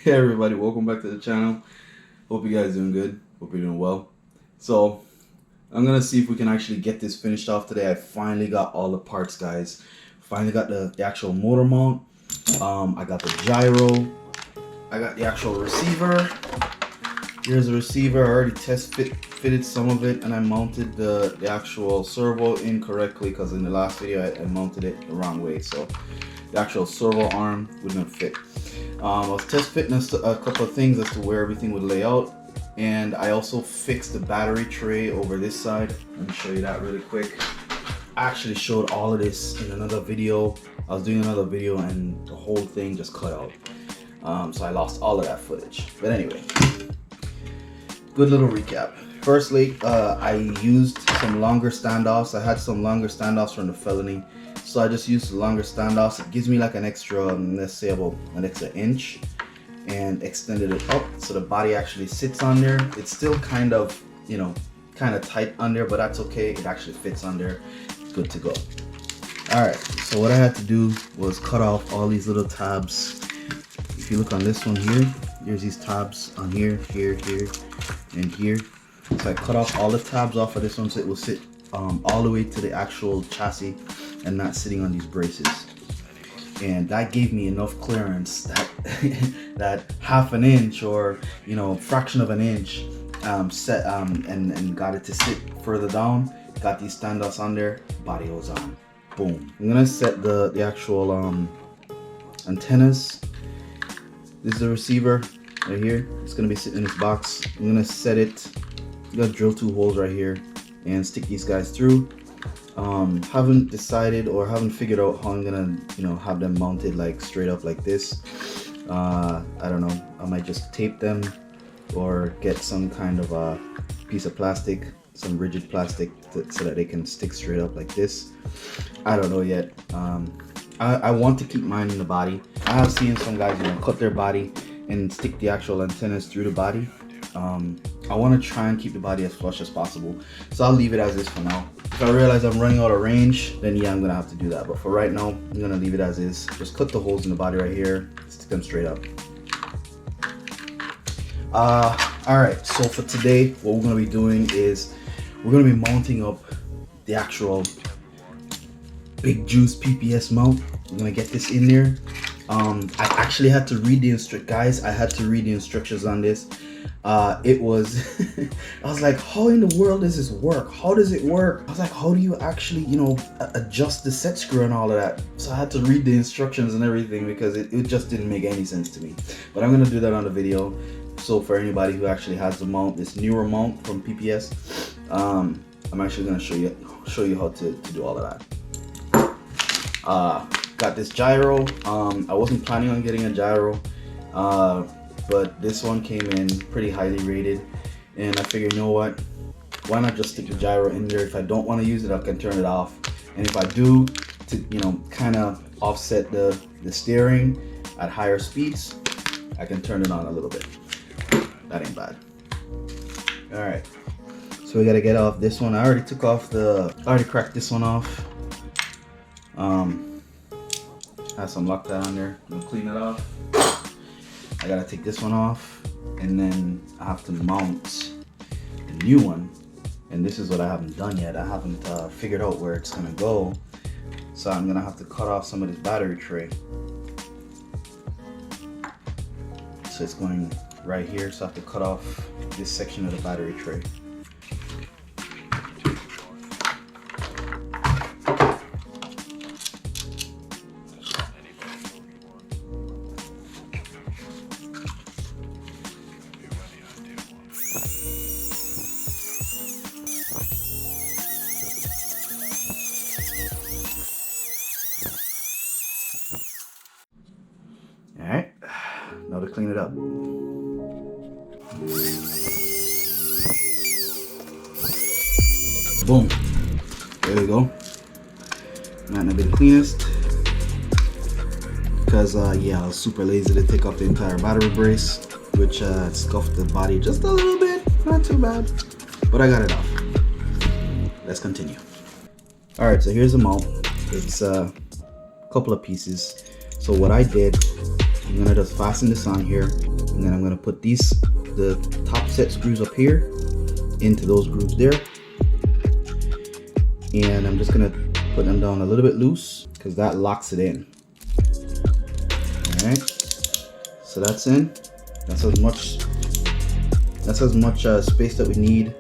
Hey everybody, welcome back to the channel. Hope you guys doing good. Hope you're doing well. So I'm gonna see if we can actually get this finished off today. I finally got all the parts, guys. Finally got the actual motor mount. I got the gyro. I got the actual receiver. Here's the receiver. I already fitted some of it, and I mounted the actual servo incorrectly because in the last video I mounted it the wrong way. So the actual servo arm wouldn't fit. I was test fitting a couple of things as to where everything would lay out, and I also fixed the battery tray over this side. Let me show you that really quick. I actually showed all of this in another video. I was doing another video and the whole thing just cut out. So I lost all of that footage. But anyway, good little recap. Firstly, I used some longer standoffs. I had some longer standoffs from the felony. So I just used the longer standoffs. It gives me like an extra, let's say about an extra inch, and extended it up so the body actually sits on there. It's still kind of, kind of tight on there, but that's okay. It actually fits on there. Good to go. All right, so what I had to do was cut off all these little tabs. If you look on this one here, there's these tabs on here, here, and here. So I cut off all the tabs off of this one so it will sit all the way to the actual chassis and not sitting on these braces. And that gave me enough clearance that that half an inch or fraction of an inch and got it to sit further down. Got these standoffs on there, body goes on. Boom. I'm gonna set the actual antennas. This is the receiver right here. It's gonna be sitting in this box. I'm gonna set it. I'm gonna drill 2 holes right here and stick these guys through. Haven't decided or haven't figured out how I'm gonna have them mounted like straight up like this. I don't know, I might just tape them or get some kind of a piece of plastic, some rigid plastic so that they can stick straight up like this. I don't know yet. I want to keep mine in the body. I have seen some guys cut their body and stick the actual antennas through the body. I want to try and keep the body as flush as possible, so I'll leave it as is for now. If I realize I'm running out of range, then yeah, I'm gonna have to do that, but for right now I'm gonna leave it as is. Just cut the holes in the body right here, stick them straight up. Alright, so for today what we're gonna be doing is we're gonna be mounting up the actual Big Juice PPS mount. We're gonna get this in there. I actually had to read the instructions on this. It was I was like, how in the world does this work? How does it work? I was like, how do you actually adjust the set screw and all of that? So I had to read the instructions and everything because it just didn't make any sense to me. But I'm gonna do that on the video. So for anybody who actually has the mount, this newer mount from PPS, I'm actually gonna show you how to do all of that. Got this gyro. I wasn't planning on getting a gyro, but this one came in pretty highly rated, and I figured, you know what, why not just stick the gyro in there? If I don't want to use it, I can turn it off, and if I do, to kind of offset the steering at higher speeds, I can turn it on a little bit. That ain't bad. All right, so we gotta get off this one. I already cracked this one off. Has some Loctite on there. I'm gonna clean it off. I gotta take this one off, and then I have to mount the new one. And this is what I haven't done yet. I haven't figured out where it's gonna go. So I'm gonna have to cut off some of this battery tray. So it's going right here. So I have to cut off this section of the battery tray. Alright, now to clean it up. Boom. There we go. Might not be the cleanest because yeah, I was super lazy to take off the entire battery brace, which scuffed the body just a little bit. Not too bad, but I got it off. Let's continue. Alright, so here's the mount. It's a couple of pieces. So what I did, I'm gonna just fasten this on here. And then I'm gonna put the top set screws up here into those grooves there. And I'm just gonna put them down a little bit loose because that locks it in. All right, so that's in. That's as much space that we need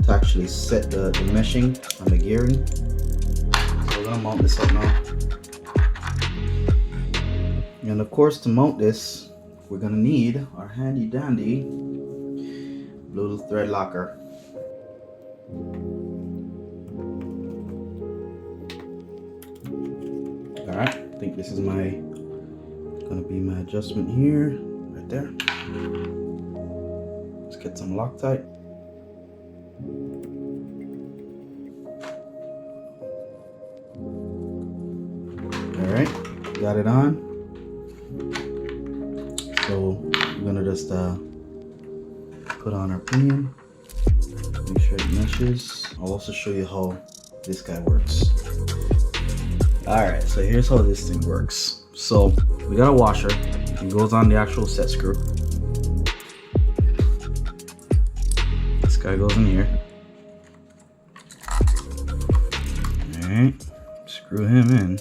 to actually set the meshing on the gearing. So we're gonna mount this up now. And of course, to mount this, we're gonna need our handy dandy little thread locker. All right, I think this is gonna be my adjustment here, right there. Let's get some Loctite. All right, got it on. So we're gonna just put on our pinion, make sure it meshes. I'll also show you how this guy works. All right, so here's how this thing works. So we got a washer. It goes on the actual set screw. This guy goes in here. All right, screw him in.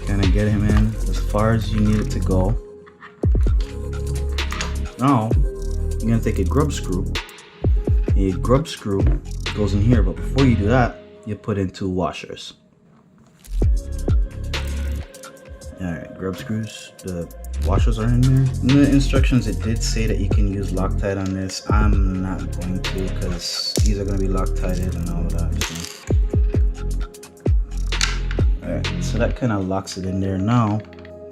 Kind of get him in as far as you need it to go. Now you're gonna take a grub screw. A grub screw goes in here, but before you do that, you put in 2 washers. Alright, grub screws, the washers are in there. In the instructions it did say that you can use Loctite on this. I'm not going to because these are going to be Loctited and all of that. So. Alright, so that kind of locks it in there now.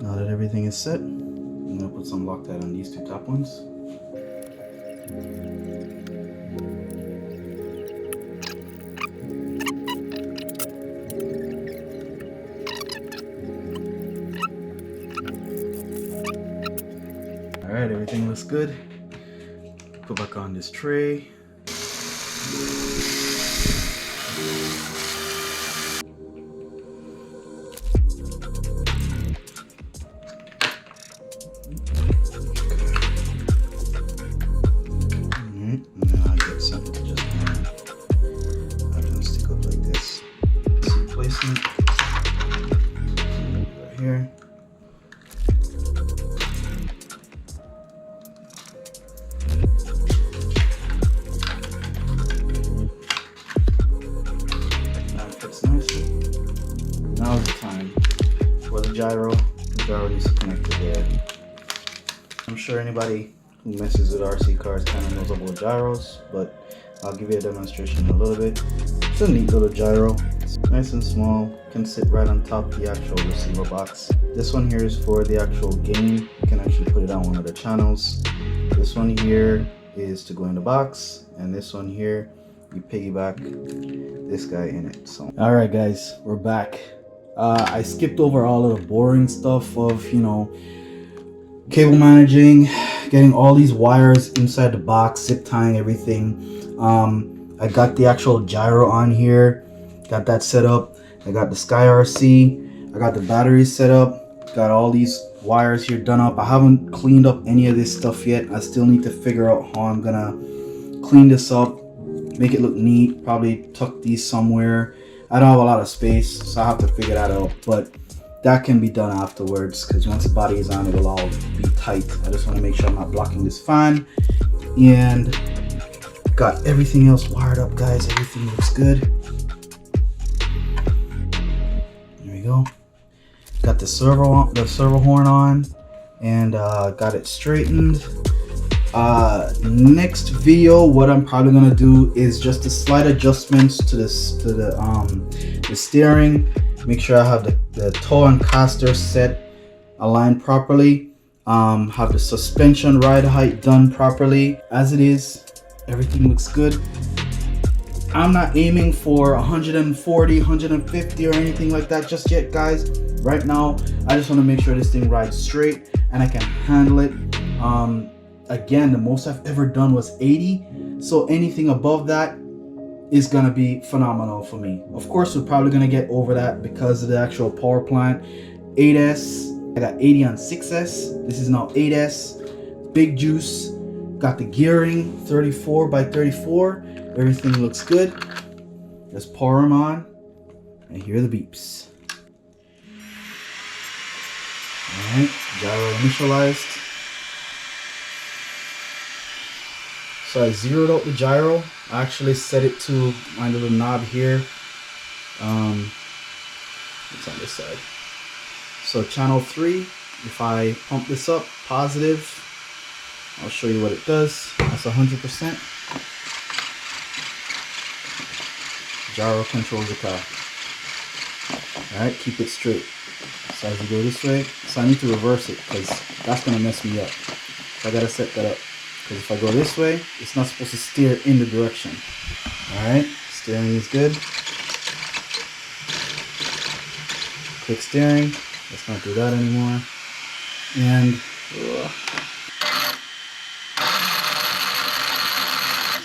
Now that everything is set, I'm going to put some Loctite on these 2 top ones. All right, everything looks good. Put back on this tray. Now I get something to just I'm gonna stick up like this. Placement right here. Now is the time for the gyro. The gyro needs to connect to there. I'm sure anybody who messes with RC cars kind of knows about gyros, but I'll give you a demonstration in a little bit. It's a neat little gyro. It's nice and small, can sit right on top of the actual receiver box. This one here is for the actual game. You can actually put it on one of the channels. This one here is to go in the box, and this one here, you piggyback this guy in it. So all right guys, we're back. I skipped over all of the boring stuff of, you know, cable managing, getting all these wires inside the box, zip tying everything. I got the actual gyro on here, got that set up. I got the Sky RC, I got the batteries set up, got all these wires here done up. I haven't cleaned up any of this stuff yet. I still need to figure out how I'm gonna clean this up, make it look neat, probably tuck these somewhere. I don't have a lot of space, so I have to figure that out, but that can be done afterwards because once the body is on, it will all be tight. I just want to make sure I'm not blocking this fan, and got everything else wired up, guys. Everything looks good. There we go. Got the servo horn on, and got it straightened. Next video, what I'm probably gonna do is just the slight adjustments to the steering. Make sure I have the toe and caster set aligned properly. Have the suspension ride height done properly. As it is, everything looks good. I'm not aiming for 140, 150 or anything like that just yet, guys. Right now, I just want to make sure this thing rides straight and I can handle it. Again, the most I've ever done was 80, so anything above that is gonna be phenomenal for me. Of course, we're probably gonna get over that because of the actual power plant. 8S, I got 80 on 6S. This is now 8S. big juice. Got the gearing 34 by 34. Everything looks good. Just pour them on and hear the beeps. Alright, gyro initialized. So I zeroed out the gyro. I actually set it to my little knob here. It's on this side. So channel 3, if I pump this up, positive, I'll show you what it does. That's 100%. Gyro controls the car. Alright, keep it straight. So as you go this way, so I need to reverse it because that's going to mess me up. So I got to set that up. Because if I go this way, it's not supposed to steer in the direction. Alright, steering is good. Quick steering. Let's not do that anymore. And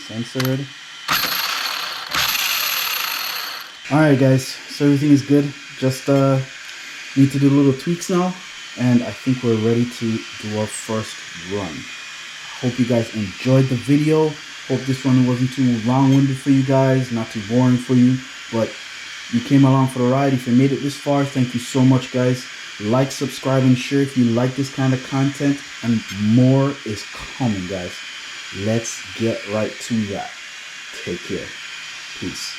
censored. Alright guys, so everything is good. Just need to do little tweaks now, and I think we're ready to do our first run. Hope you guys enjoyed the video. Hope this one wasn't too long-winded for you guys, not too boring for you, but you came along for the ride. If you made it this far, thank you so much guys. Like, subscribe, and share if you like this kind of content, and more is coming guys. Let's get right to that. Take care. Peace.